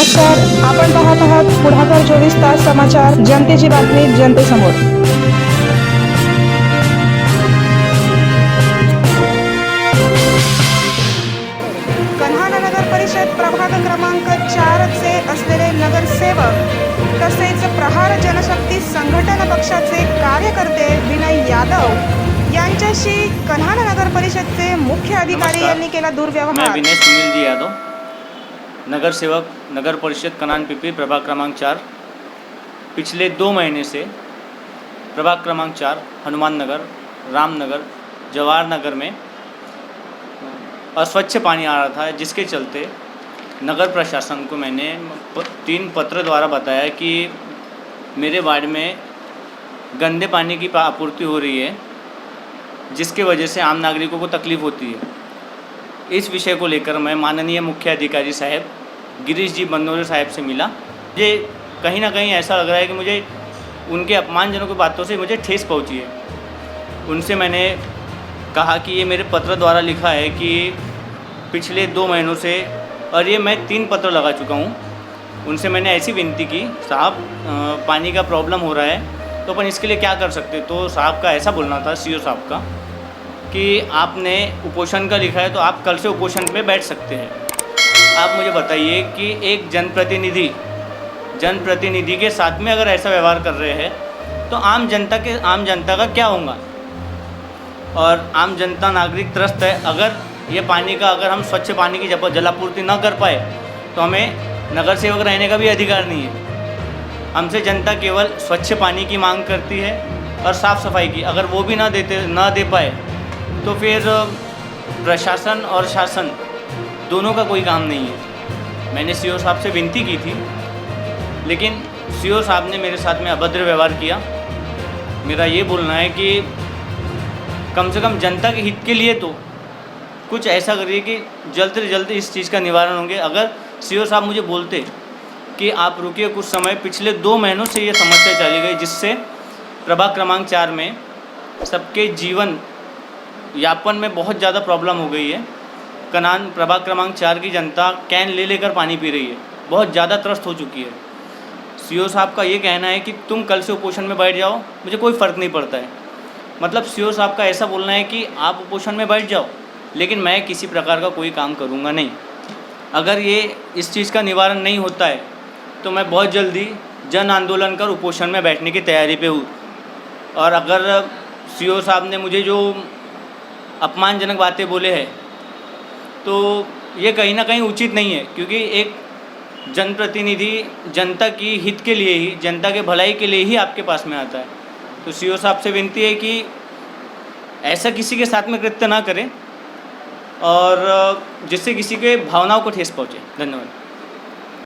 नमस्कार, आपण पाहत आहात पुढाकार 24 तास समाचार, जनतेची बातमी जनतेसमोर. कन्हान नगर परिषद प्रभाग क्रमांक 4 चे असलेले नगरसेवक तसेच प्रहार जनशक्ती संघटन पक्षाचे कार्यकर्ते विनय यादव यांच्याशी कन्हान नगर परिषदचे मुख्य अधिकारी यांनी केला मैं दुर्व्यवहार. विनय सुनील जी यादव, नगर सेवक नगर परिषद कनान पिपरी प्रभाग क्रमांक 4। पिछले 2 महीने से प्रभाग क्रमांक 4 हनुमान नगर, रामनगर, जवाहर नगर में अस्वच्छ पानी आ रहा था, जिसके चलते नगर प्रशासन को मैंने 3 पत्र द्वारा बताया कि मेरे वार्ड में गंदे पानी की आपूर्ति हो रही है, जिसके वजह से आम नागरिकों को तकलीफ़ होती है। इस विषय को लेकर मैं माननीय मुख्य अधिकारी साहब गिरीश जी बंदोरे साहब से मिला। मुझे कहीं ना कहीं ऐसा लग रहा है कि मुझे उनके अपमानजनक बातों से मुझे ठेस पहुंची है। उनसे मैंने कहा कि ये मेरे पत्र द्वारा लिखा है कि पिछले 2 महीनों से, और ये मैं 3 पत्र लगा चुका हूँ। उनसे मैंने ऐसी विनती की, साहब पानी का प्रॉब्लम हो रहा है तो अपन इसके लिए क्या कर सकते। तो साहब का ऐसा बोलना था, सीओ साहब का, कि आपने उपोषण का लिखा है तो आप कल से उपोषण पे बैठ सकते हैं। आप मुझे बताइए कि एक जनप्रतिनिधि के साथ में अगर ऐसा व्यवहार कर रहे हैं तो आम जनता का क्या होगा। और आम जनता नागरिक त्रस्त है। अगर ये पानी का, अगर हम स्वच्छ पानी की जलापूर्ति न कर पाए तो हमें नगर सेवक रहने का भी अधिकार नहीं है। हमसे जनता केवल स्वच्छ पानी की मांग करती है और साफ़ सफाई की। अगर वो भी ना दे पाए तो फिर प्रशासन और शासन दोनों का कोई काम नहीं है। मैंने सीओ साहब से विनती की थी, लेकिन सीओ साहब ने मेरे साथ में अभद्र व्यवहार किया। मेरा ये बोलना है कि कम से कम जनता के हित के लिए तो कुछ ऐसा करिए कि जल्द से जल्द इस चीज़ का निवारण होंगे। अगर सीओ साहब मुझे बोलते कि आप रुकिए कुछ समय, पिछले 2 महीनों से ये समस्या चली गई, जिससे प्रभाग क्रमांक 4 में सबके जीवन यापन में बहुत ज़्यादा प्रॉब्लम हो गई है। कनान प्रभाग क्रमांक 4 की जनता कैन ले लेकर पानी पी रही है, बहुत ज़्यादा त्रस्त हो चुकी है। सीओ साहब का ये कहना है कि तुम कल से उपोषण में बैठ जाओ, मुझे कोई फ़र्क नहीं पड़ता है। मतलब सीओ साहब का ऐसा बोलना है कि आप उपोषण में बैठ जाओ, लेकिन मैं किसी प्रकार का कोई काम करूँगा नहीं। अगर ये इस चीज़ का निवारण नहीं होता है तो मैं बहुत जल्दी जन आंदोलन कर उपोषण में बैठने की तैयारी पे हूँ। और अगर सीओ साहब ने मुझे जो अपमानजनक बातें बोले हैं तो ये कहीं ना कहीं उचित नहीं है, क्योंकि एक जनप्रतिनिधि जनता की हित के लिए ही, जनता के भलाई के लिए ही आपके पास में आता है। तो सीओ साहब से विनती है कि ऐसा किसी के साथ में कृत्य ना करें और जिससे किसी के भावनाओं को ठेस पहुँचे। धन्यवाद।